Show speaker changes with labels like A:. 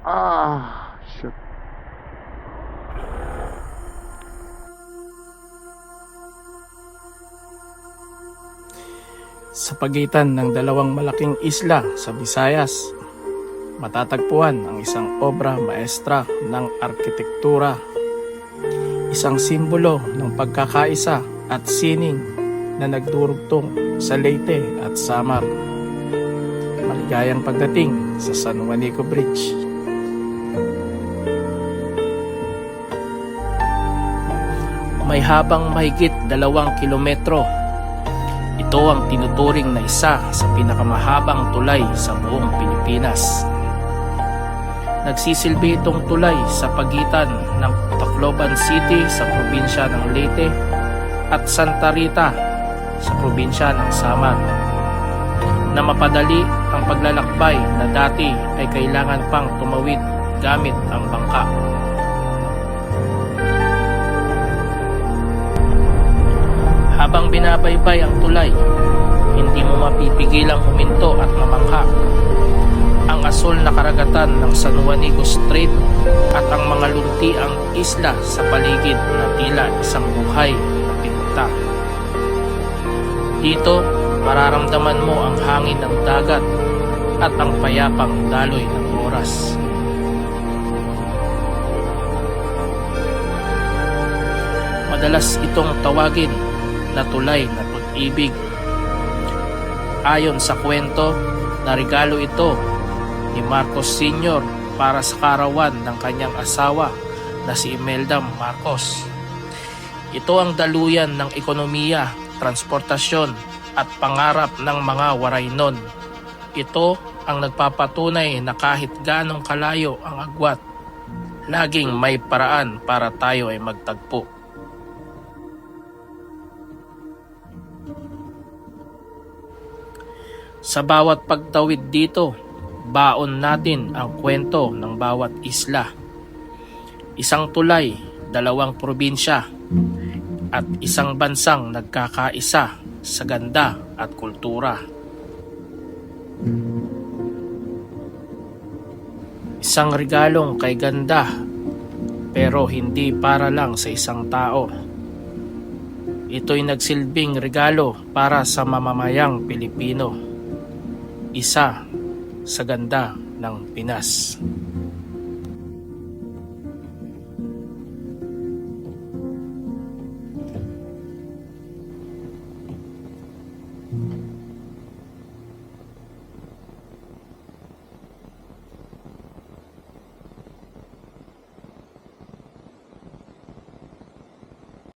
A: Shoot. Sa pagitan ng dalawang malaking isla sa Visayas, matatagpuan ang isang obra maestra ng arkitektura, isang simbolo ng pagkakaisa at sining na nagdurugtong sa Leyte at Samar. Maligayang pagdating sa San Juanico Bridge. May habang mahigit 2 kilometro. Ito ang tinuturing na isa sa pinakamahabang tulay sa buong Pilipinas. Nagsisilbi itong tulay sa pagitan ng Tacloban City sa probinsya ng Leyte at Santa Rita sa probinsya ng Samar, na mapadali ang paglalakbay na dati ay kailangan pang tumawid gamit ang bangka. Habang binabaybay ang tulay, hindi mo mapipigilang huminto at mamangha. Ang asul na karagatan ng San Juanico Strait at ang mga luntiang isla sa paligid na tila isang buhay na pinta. Dito, mararamdaman mo ang hangin ng dagat at ang payapang daloy ng oras. Madalas itong tawagin na tulay na pag-ibig. Ayon sa kwento, na regalo ito ni Marcos Sr. para sa karawan ng kanyang asawa na si Imelda Marcos. Ito ang daluyan ng ekonomiya, transportasyon at pangarap ng mga Waraynon. Ito ang nagpapatunay na kahit ganong kalayo ang agwat, laging may paraan para tayo ay magtagpo. Sa bawat pagtawid dito, baon natin ang kwento ng bawat isla. Isang tulay, 2 probinsya, at isang bansang nagkakaisa sa ganda at kultura. Isang regalong kay ganda, pero hindi para lang sa isang tao. Ito'y nagsilbing regalo para sa mamamayang Pilipino. Isa sa ganda ng Pinas.